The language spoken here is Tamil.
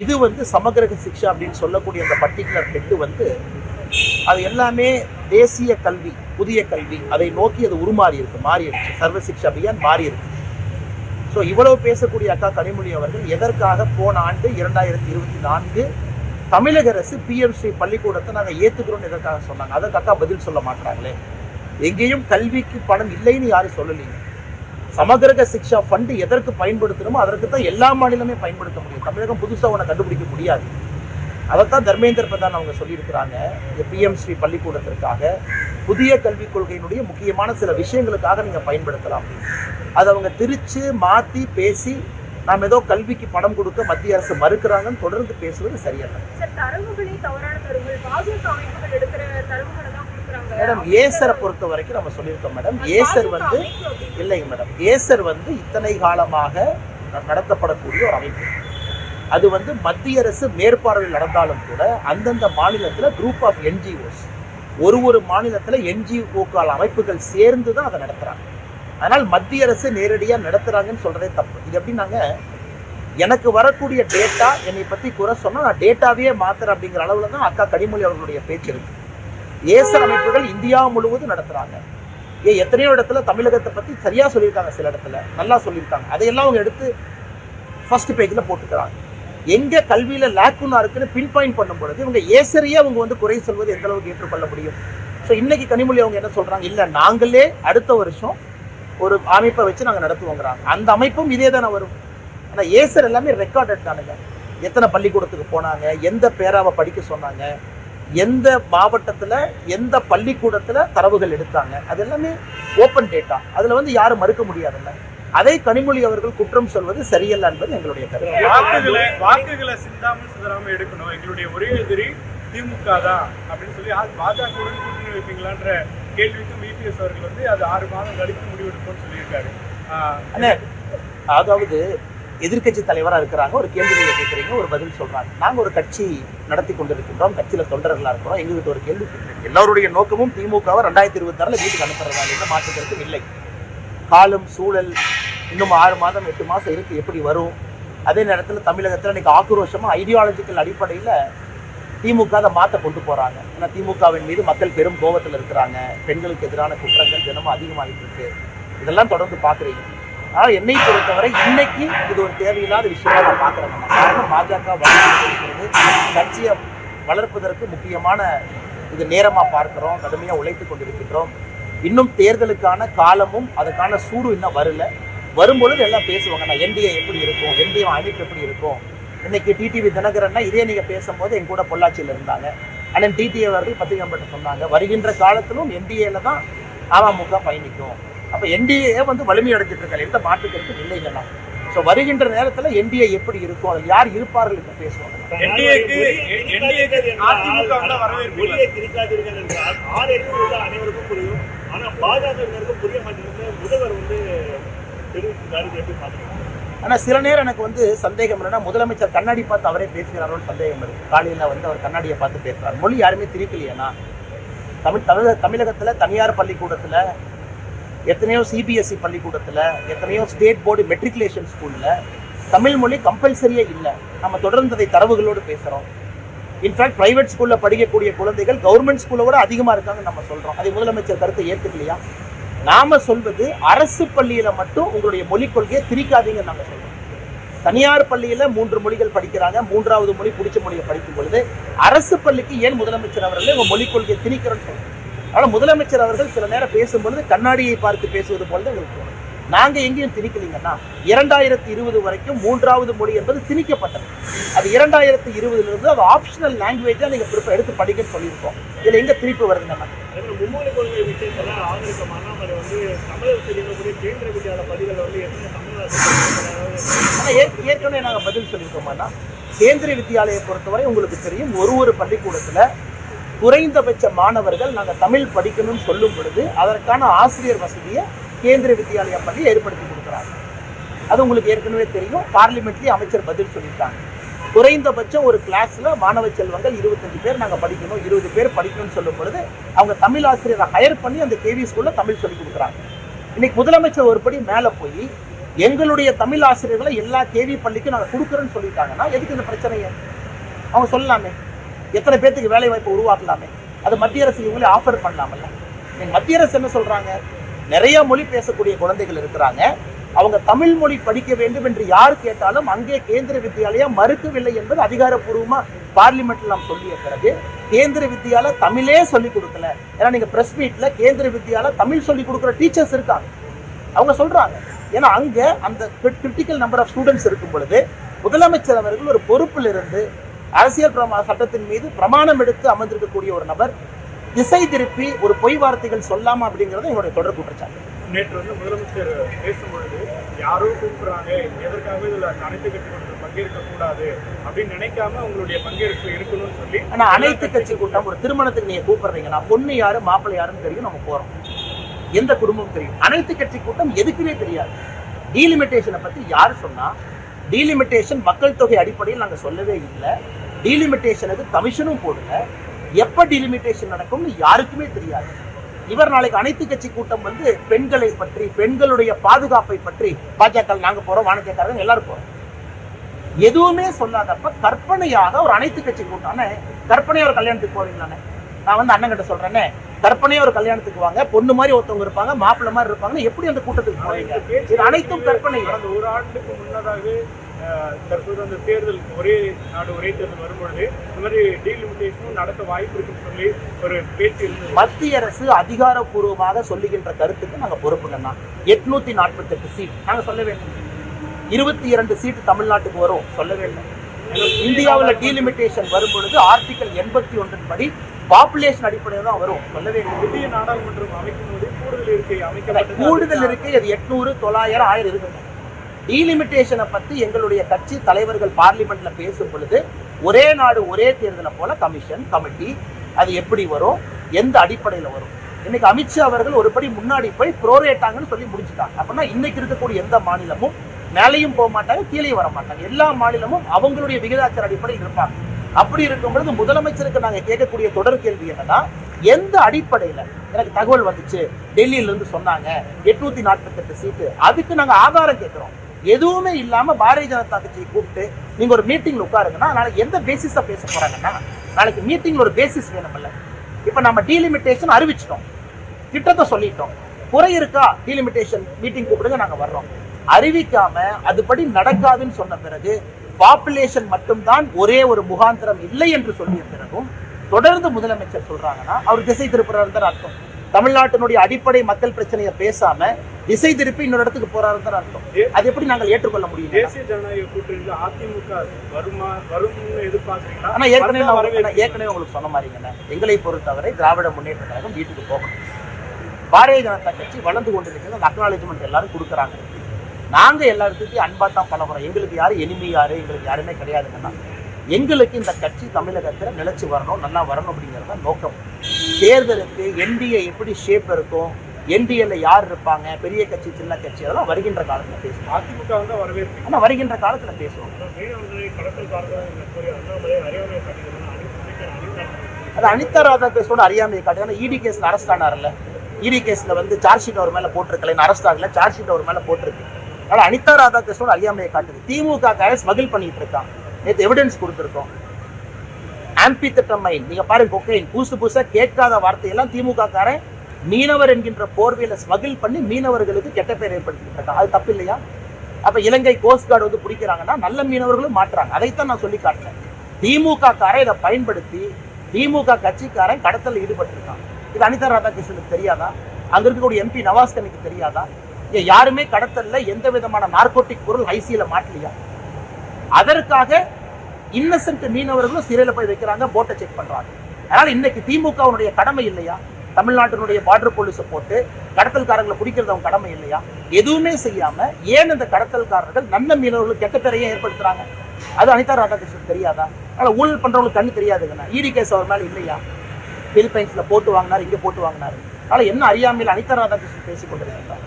இது சமகிரக சிக்ஷா அப்படின்னு சொல்லக்கூடிய அந்த பர்டிகுலர் ஹெட்டு அது எல்லாமே தேசிய கல்வி, புதிய கல்வி அதை நோக்கி அது உருமாறி இருக்கு, மாறி இருக்கு. சர்வ சிக்ஷா அபியான் மாறி இருக்கு. ஸோ இவ்வளவு பேசக்கூடிய அக்கா கனிமொழி அவர்கள் எதற்காக போன ஆண்டு 2024 தமிழக அரசு பிஎம்சி பள்ளிக்கூடத்தை நாங்கள் ஏற்றுக்கிறோம்னு எதற்காக சொன்னாங்க? அதற்கு அக்கா பதில் சொல்ல மாட்டாங்களே. எங்கேயும் கல்விக்கு பணம் இல்லைன்னு யாரும் சொல்லலைங்க. சமகிரக சிக்ஷா ஃபண்டு எதற்கு பயன்படுத்தணுமோ அதற்கு தான் எல்லா மாநிலமே பயன்படுத்த முடியும். தமிழகம் புதுசாக ஒன்று கண்டுபிடிக்க முடியாது. அதைத்தான் தர்மேந்திர பிரதான் அவங்க சொல்லியிருக்கிறாங்க. இந்த பிஎம்ஸ்ரீ பள்ளிக்கூடத்திற்காக புதிய கல்விக் கொள்கையினுடைய முக்கியமான சில விஷயங்களுக்காக நீங்கள் பயன்படுத்தலாம். அதை அவங்க திரிச்சு மாற்றி பேசி நாம் ஏதோ கல்விக்கு பணம் கொடுக்க மத்திய அரசு மறுக்கிறாங்கன்னு தொடர்ந்து பேசுவது சரியான. மேடம் ஏசரை பொறுத்த வரைக்கும் நம்ம சொல்லியிருக்கோம் மேடம். ஏசர் இல்லைங்க மேடம், ஏசர் இத்தனை காலமாக நடத்தப்படக்கூடிய ஒரு அமைப்பு. அது மத்திய அரசு மேற்பார்வையில் நடந்தாலும் கூட அந்தந்த மாநிலத்தில் குரூப் ஆஃப் என்ஜிஓஸ், ஒரு மாநிலத்தில் என்ஜிஓக்கள் அமைப்புகள் சேர்ந்து தான் அதை நடத்துகிறாங்க. அதனால் மத்திய அரசு நேரடியாக நடத்துகிறாங்கன்னு சொல்கிறதே தப்பு. இது எப்படின்னாங்க, எனக்கு வரக்கூடிய டேட்டா என்னை பற்றி குறை சொன்னால் நான் டேட்டாவே மாத்துறேன் அப்படிங்கிற அளவில் தான் அக்கா கனிமொழி அவர்களுடைய பேச்சு இருக்கு. ஏசர் அமைப்புகள் இந்தியா முழுவதும் நடத்துகிறாங்க. எத்தனையோ இடத்துல தமிழகத்தை பற்றி சரியாக சொல்லியிருக்காங்க, சில இடத்துல நல்லா சொல்லியிருக்காங்க. அதையெல்லாம் அவங்க எடுத்து ஃபர்ஸ்ட் பேஜில் போட்டுக்கிறாங்க. எங்கே கல்வியில் லேக்குன்னா இருக்குன்னு பின் பாயிண்ட் பண்ணும் பொழுது இவங்க ஏசரையே அவங்க குறை சொல்வது எந்த அளவுக்கு ஏற்றுக்கொள்ள முடியும்? ஸோ இன்னைக்கு கனிமொழி அவங்க என்ன சொல்கிறாங்க, இல்லை நாங்களே அடுத்த வருஷம் ஒரு அமைப்பை வச்சு நாங்கள் நடத்துவோங்கிறாங்க. அந்த அமைப்பும் இதே தானே வரும். ஆனால் ஏசர் எல்லாமே ரெக்கார்டட் தானுங்க. எத்தனை பள்ளிக்கூடத்துக்கு போனாங்க, எந்த பேராவை படிக்க சொன்னாங்க, எந்த மாவட்டத்தில் எந்த பள்ளிக்கூடத்தில் தரவுகள் எடுத்தாங்க, அது எல்லாமே ஓப்பன் டேட்டா. அதில் யாரும் மறுக்க முடியாதுல்ல. அதை கனிமொழி அவர்கள் குற்றம் சொல்வது சரியல்ல என்பது எங்களுடைய கருத்து. வாக்குகளை சிந்தாமல் சிதறாமல் எடுக்கணும், எங்களுடைய ஒரே எதிரி திமுக தான் அப்படின்னு சொல்லி பாஜகவுடன் கூட்டணி வைப்பீங்களான்ற கேள்விக்கும் விபிஎஸ் அவர்கள் அது 6 மாதம் கழித்து முடிவெடுப்போம்னு சொல்லியிருக்காரு. அதாவது எதிர்கட்சி தலைவராக இருக்கிறாங்க, ஒரு கேள்விகளை கேட்குறீங்க, ஒரு பதில் சொல்றாங்க. நாங்கள் ஒரு கட்சி நடத்தி கொண்டிருக்கின்றோம், கட்சியில் தொண்டர்களாக இருக்கிறோம். எங்ககிட்ட ஒரு கேள்வி கேட்குறீங்க. எல்லாருடைய நோக்கமும் திமுகவை 2026 வீட்டுக்கு அனுப்புறதா எந்த மாற்றத்திற்கும் இல்லை. காலம் சூழல் இன்னும் 6 மாதம் 8 மாதம் இருக்கு, எப்படி வரும்? அதே நேரத்தில் தமிழகத்தில் இன்னைக்கு ஆக்ரோஷமாக ஐடியாலஜிக்கல் அடிப்படையில் திமுக அதை மாற்ற கொண்டு போகிறாங்க. ஏன்னா திமுகவின் மீது மக்கள் பெரும் கோபத்தில் இருக்கிறாங்க. பெண்களுக்கு எதிரான குற்றங்கள் தினமும் அதிகமாகிட்டு இருக்கு. இதெல்லாம் தொடர்ந்து பார்க்குறீங்க. ஆனால் என்னை பொறுத்தவரை இன்னைக்கு இது ஒரு தேவையில்லாத விஷயமா நான் பார்க்குறேங்க. காரணம் பாஜக வளர்ந்து கட்சியை வளர்ப்பதற்கு முக்கியமான இது நேரமாக பார்க்குறோம், கடுமையாக உழைத்து கொண்டிருக்கின்றோம். இன்னும் தேர்தலுக்கான காலமும் அதுக்கான சூடு இன்னும் வரல. வரும்பொழுது எல்லாம் பேசுவாங்க, நான் என்டிஏ எப்படி இருக்கும், என்டிஏ அமைப்பு எப்படி இருக்கும். இன்னைக்கு டிடிவி தினகரன்னா இதே நீங்கள் பேசும்போது என் கூட பொள்ளாச்சியில் இருந்தாங்க. அண்ணன் டிடிஏ அவர்கள் பத்திரிகையாளர்கிட்ட சொன்னாங்க, வருகின்ற காலத்திலும் என்டிஏல தான் அமமுக பயணிக்கும். அப்போ என்டிஏ வலிமை அடைஞ்சிட்டு இருக்காங்க, எந்த மாற்றுக்கிறது இல்லைங்கன்னா. ஸோ வருகின்ற நேரத்தில் என்டிஏ எப்படி இருக்கும், அதில் யார் இருப்பார்கள் என்று பேசுவாங்க. ஆனால் சில நேரம் எனக்கு சந்தேகம் இல்லைன்னா முதலமைச்சர் கண்ணாடி பார்த்து அவரே பேசுகிறாரோன்னு சந்தேகம் இருக்கு. காலையில் அவர் கண்ணாடியை பார்த்து பேசுகிறார். மொழி யாருமே திரிக்கலையேனா? தமிழகத்தில் தனியார் பள்ளிக்கூடத்தில் எத்தனையோ சிபிஎஸ்சி பள்ளிக்கூடத்தில் எத்தனையோ ஸ்டேட் போர்டு மெட்ரிகுலேஷன் ஸ்கூலில் தமிழ் மொழி கம்பல்சரியே இல்லை. நம்ம தொடர்ந்து அதை தரவுகளோடு பேசுகிறோம். இன்ஃபேக்ட் பிரைவேட் ஸ்கூலில் படிக்கக்கூடிய குழந்தைகள் கவர்மெண்ட் ஸ்கூலை விட அதிகமாக இருக்காங்கன்னு நம்ம சொல்கிறோம். அதை முதலமைச்சர் கருத்தை ஏற்றுக்கலையா? நாம சொல்வது அரசு பள்ளியில மட்டும் உங்களுடைய மொழிக் கொள்கையை திரிக்காதீங்கன்னு நாங்கள் சொல்றோம். தனியார் பள்ளியில 3 மொழிகள் படிக்கிறாங்க, 3வது மொழி பிடிச்ச மொழியை படிக்கும் பொழுது அரசு பள்ளிக்கு ஏன் முதலமைச்சர் அவர்களே உங்க மொழிக் கொள்கையை திணிக்கிறோன்னு சொல்றோம். ஆனால் முதலமைச்சர் அவர்கள் சில நேரம் பேசும்பொழுது கண்ணாடியை பார்த்து பேசுவது போல தான் எங்களுக்கு தோணும். நாங்கள் எங்கேயும் திணிக்கலீங்கன்னா 2020 வரைக்கும் 3வது மொழி என்பது திணிக்கப்பட்டது. அது 2020 அது ஆப்ஷனல் லாங்குவேஜாக நீங்கள் எடுத்து படிக்கன்னு சொல்லியிருக்கோம். இதில் எங்கே திருப்பி வருதுங்கன்னா மும்மொழி கொள்கை விஷயத்தெல்லாம் ஆதரிக்கும் அண்ணாமலை தமிழகத்தில் இருக்கக்கூடிய கேந்திர வித்யாலய பள்ளிகள் ஆனால் ஏற்கனவே நாங்கள் பதில் சொல்லியிருக்கோம்னா, கேந்திரிய வித்யாலயை பொறுத்தவரை உங்களுக்கு தெரியும், ஒரு பள்ளிக்கூடத்தில் குறைந்தபட்ச மாணவர்கள் நாங்கள் தமிழ் படிக்கணும்னு சொல்லும் பொழுது அதற்கான ஆசிரியர் வசதியை கேந்திரிய வித்யாலயா பள்ளி ஏற்படுத்தி கொடுக்குறாங்க. அது உங்களுக்கு ஏற்கனவே தெரியும். பார்லிமெண்ட்லேயே அமைச்சர் பதில் சொல்லியிருக்காங்க. குறைந்தபட்சம் ஒரு கிளாஸில் மாணவ செல்வங்கள் 25 பேர் நாங்கள் படிக்கணும், 20 பேர் படிக்கணும்னு சொல்லும் பொழுது அவங்க தமிழ் ஆசிரியரை ஹையர் பண்ணி அந்த கேவி ஸ்கூலில் தமிழ் சொல்லி கொடுக்குறாங்க. இன்னைக்கு முதலமைச்சர் ஒருபடி மேலே போய் எங்களுடைய தமிழ் ஆசிரியர்களை எல்லா கேவி பள்ளிக்கும் நாங்கள் கொடுக்குறோன்னு சொல்லிட்டாங்கன்னா எதுக்கு இந்த பிரச்சனையை அவங்க சொல்லலாமே, எத்தனை பேத்துக்கு வேலை வாய்ப்பு உருவாக்கலாமே, அது மத்திய அரசு இவங்களே ஆஃபர் பண்ணலாமல்ல. மத்திய அரசு என்ன சொல்றாங்க, நிறைய மொழி பேசக்கூடிய குழந்தைகள் இருக்கிறாங்க, அவங்க தமிழ் மொழி படிக்க வேண்டும் என்று யார் கேட்டாலும் அங்கே கேந்திர வித்யாலயா மறுக்கவில்லை என்பது அதிகாரப்பூர்வமா பார்லிமெண்ட்ல நாம் சொல்லிய பிறகு கேந்திர வித்யாலயா தமிழே சொல்லிக் கொடுக்கல. ஏன்னா நீங்க பிரஸ் மீட்ல கேந்திர வித்யாலயா தமிழ் சொல்லிக் கொடுக்குற டீச்சர்ஸ் இருக்காங்க, அவங்க சொல்றாங்க. ஏன்னா அங்க அந்த கிரிட்டிக்கல் நம்பர் ஆஃப் ஸ்டூடெண்ட்ஸ் இருக்கும் பொழுது முதலமைச்சர் அவர்கள் ஒரு பொறுப்பில் இருந்து அரசியல் சட்டத்தின் மீது பிரமாணம் எடுத்து அமர்ந்திருக்கக்கூடிய ஒரு நபர் திசை திருப்பி ஒரு பொய் வார்த்தைகள் சொல்லாம அப்படிங்கிறது என்னுடைய தொடர் குற்றச்சாட்டு. நேற்று வந்து முதலமைச்சர் பேசும்பொழுது யாரோ கூப்பிடுறாங்க, எதற்காக இதுல அனைத்து கட்சி கூட்டத்தில் பங்கேற்க கூடாது அப்படின்னு நினைக்காம உங்களுடைய பங்கேற்பு இருக்கணும்னு சொல்லி. ஆனா அனைத்து கட்சி கூட்டம் ஒரு திருமணத்துக்கு நீங்க கூப்பிடுறீங்கன்னா பொண்ணு யாரு மாப்பிள்ளை யாருன்னு தெரியும், நம்ம போறோம், எந்த குடும்பம் தெரியும். அனைத்து கட்சி கூட்டம் எதுக்குமே தெரியாது. டீலிமிட்டேஷனை பத்தி யாரு சொன்னா, டீலிமிட்டேஷன் மக்கள் தொகை அடிப்படையில் நாங்க சொல்லவே இல்லை, டீலிமிட்டேஷனுக்கு கமிஷனும் போடல, எப்ப டீலிமிட்டேஷன் நடக்கும்னு யாருக்குமே தெரியாது. இவர் நாளைக்கு அனைத்து கட்சி கூட்டம் வந்து பெண்களை பற்றி, பெண்களுடைய பாதுகாப்பை பற்றி, பாஜக நாங்க போறோம், வானதியக்காரங்க எல்லாரும் போறோம், எதுவுமே சொல்லாதப்ப கற்பனையாக ஒரு அனைத்து கட்சி கூட்டம். கற்பனையா ஒரு கல்யாணத்துக்கு போவீங்களானே, நான் வந்து அண்ணன் கிட்ட சொல்றேன்னே, கற்பனையா ஒரு கல்யாணத்துக்கு வாங்க, பொண்ணு மாதிரி ஒருத்தவங்க இருப்பாங்க, மாப்பிள்ளை மாதிரி இருப்பாங்க, எப்படி அந்த கூட்டத்துக்கு போவீங்க? இது அனைத்தும் கற்பனை. அந்த ஒரு ஆண்டுக்கு முன்னதாக தற்போது அந்த தேர்தல் ஒரே நாடு ஒரே தேர்தல் வரும்பொழுது இந்த மாதிரி டீலிமிட்டேஷனும் நடத்த வாய்ப்பு இருக்குன்னு சொல்லி ஒரு பேச்சு இருந்தது. மத்திய அரசு அதிகாரப்பூர்வமாக சொல்லுகின்ற கருத்துக்கு நாங்க பொறுப்புங்கன்னா 848 சீட் நாங்க சொல்ல வேண்டும், 22 சீட் தமிழ்நாட்டுக்கு வரும் சொல்ல வேண்டும். இந்தியாவில் டீலிமிட்டேஷன் வரும் பொழுது ஆர்டிகல் 81 படி பாப்புலேஷன் அடிப்படையில் தான் வரும் சொல்ல வேண்டும். புதிய நாடாளுமன்றம் அமைக்கும் போது கூடுதல் இருக்கை அமைக்கப்பட்ட கூடுதல் இருக்கை அது 800, 900, 1000 இருக்குது. டீலிமிட்டேஷனை பத்தி எங்களுடைய கட்சி தலைவர்கள் பார்லிமெண்ட்ல பேசும் பொழுது ஒரே நாடு ஒரே தேர்தலை போல கமிஷன் கமிட்டி அது எப்படி வரும், எந்த அடிப்படையில் வரும். இன்னைக்கு அமித்ஷா அவர்கள் ஒரு படி முன்னாடி போய் ப்ரோரேட்டாங்கன்னு சொல்லி முடிச்சுட்டாங்க. அப்படின்னா இன்னைக்கு இருக்கக்கூடிய எந்த மாநிலமும் மேலையும் போக மாட்டாங்க, கீழே வர மாட்டாங்க, எல்லா மாநிலமும் அவங்களுடைய விகிதாச்சார அடிப்படையில் இருப்பாங்க. அப்படி இருக்கும் பொழுது முதலமைச்சருக்கு நாங்க கேட்கக்கூடிய தொடர் கேள்வி என்னன்னா, எந்த அடிப்படையில எனக்கு தகவல் வந்துச்சு, டெல்லியில இருந்து சொன்னாங்க 848 சீட்டு, அதுக்கு நாங்க ஆதாரம் கேட்கிறோம். எதுவுமே இல்லாம பாரதிய ஜனதா கட்சியை கூப்பிட்டு நீங்க ஒரு மீட்டிங்ல உட்காருங்கன்னா நாளைக்கு எந்த பேசிஸா பேச போறாங்கன்னா, நாளைக்கு மீட்டிங்ல ஒரு பேசிஸ் வேணும்ல. இப்ப நம்ம டீலிமிட்டேஷன் அறிவிச்சிட்டோம், திட்டத்தை சொல்லிட்டோம், குறை இருக்கா டீலிமிட்டேஷன் மீட்டிங் கூப்பிடுங்க நாங்க வர்றோம், அறிவிக்காம அதுபடி நடக்காதுன்னு சொன்ன பிறகு பாப்புலேஷன் மட்டும்தான் ஒரே ஒரு முகாந்திரம் இல்லை என்று சொல்லிய பிறகும் தொடர்ந்து முதலமைச்சர் சொல்றாங்கன்னா அவர் திசை திருப்புறாருன்னு அர்த்தம். தமிழ்நாட்டினுடைய அடிப்படை மக்கள் பிரச்சனையை பேசாம திசை திருப்பி இன்னொரு இடத்துக்கு போறாருன்னு அர்த்தம். அது எப்படி நாங்கள் ஏற்றுக்கொள்ள முடியும்? தேசிய ஜனநாயக கூட்டணியில் அதிமுக வரும்னு எதிர்பார்க்கிறீங்களா? ஆனா ஏற்கனவே உங்களுக்கு சொன்ன மாதிரிங்க, எங்களை பொறுத்தவரை திராவிட முன்னேற்ற கழகம் வீட்டுக்கு போகணும். பாரதிய ஜனதா கட்சி வளர்ந்து கொண்டிருக்கிறது, அந்த அக்னாலேஜ்மெண்ட் எல்லாரும் கொடுக்குறாங்க. நாங்க எல்லாத்துக்கும் அன்பா தான் பழகிறோம், எங்களுக்கு யாரும் எனிமி யாரு எங்களுக்கு யாருமே கிடையாதுங்கன்னா. எங்களுக்கு இந்த கட்சி தமிழகத்தில் நிலைச்சு வரணும், நல்லா வரணும் அப்படிங்கிறத நோக்கம். தேர்தலுக்கு என்டிஏ எப்படி ஷேப் இருக்கும், என்டிஏல யார் இருப்பாங்க, பெரிய கட்சி சின்ன கட்சி, அதெல்லாம் வருகின்ற காலத்துல பேசுவோம். அதிமுக வந்து வரவேற்பு, ஆனா வருகின்ற காலத்துல பேசுவோம். அது அனிதா ராதாகிருஷ்ணனோட அறியாமையை காட்டு. இடி கேஸ்ல அரெஸ்ட் ஆனார்ல, இடி கேஸ்ல வந்து சார்ஜ் ஷீட் அவர் மேல போட்டிருக்கல, அரெஸ்ட் ஆகல, சார்ஜ் ஷீட் அவர் மேல போட்டிருக்கு. அதனால அனிதா ராதாகிருஷ்ணனோட அறியாமையை காட்டுது. திமுக ஸ்மகிள் பண்ணிட்டு இருக்கான், நேற்று எவிடன்ஸ் கொடுத்துருக்கோம். ஆம்பித்தட்டமைன் நீங்க பாருங்க, கொக்கைன், புதுசா கேட்காத வார்த்தையெல்லாம் திமுக காரன் மீனவர் என்கின்ற போர்வையில ஸ்மகிள் பண்ணி மீனவர்களுக்கு கெட்ட பேர் ஏற்படுத்திட்டு இருக்கான். அது தப்பு இல்லையா? அப்ப இலங்கை கோஸ்ட் கார்டு வந்து பிடிக்கிறாங்கன்னா நல்ல மீனவர்களும் மாற்றுறாங்க. அதைத்தான் நான் சொல்லி காட்டுறேன். திமுக காரன் இதை பயன்படுத்தி திமுக கட்சிக்காரன் கடத்தல ஈடுபட்டிருக்கான். இது அனிதா ராதாகிருஷ்ணனுக்கு தெரியாதா? அங்க இருக்கக்கூடிய எம்பி நவாஸ் கனிக்கு தெரியாதா? யாருமே கடத்தல எந்த விதமான நார்கோட்டிக் பொருள் ஐசியில மாட்டலையா? அதற்காக இன்னசென்ட் மீனவர்களும் சிறையில போய் வைக்கிறாங்க, போட்டை செக் பண்றாங்க. அதனால இன்னைக்கு திமுகவுடைய கடமை இல்லையா? தமிழ்நாட்டினுடைய பார்டர் போலீஸை போட்டு கடத்தல்காரங்களை பிடிக்கிறது அவங்க கடமை இல்லையா? எதுவுமே செய்யாம ஏன் இந்த கடத்தல்காரர்கள் நல்ல மீனவர்களுக்கு கெட்ட பேரையே ஏற்படுத்துறாங்க? அது அனிதா ராதாகிருஷ்ணன் தெரியாதா? அதனால ஊழல் பண்றவங்களுக்கு கண்ணு தெரியாதுங்கண்ணா. இடி கேஸ் அவர் மேல இல்லையா? பிலிப்பைன்ஸ்ல போட்டு வாங்கினாரு, இங்க போட்டு வாங்கினாரு. அதனால என்ன அறியாமையில் அனிதா ராதாகிருஷ்ணன் பேசிக் கொண்டிருக்கிறார்.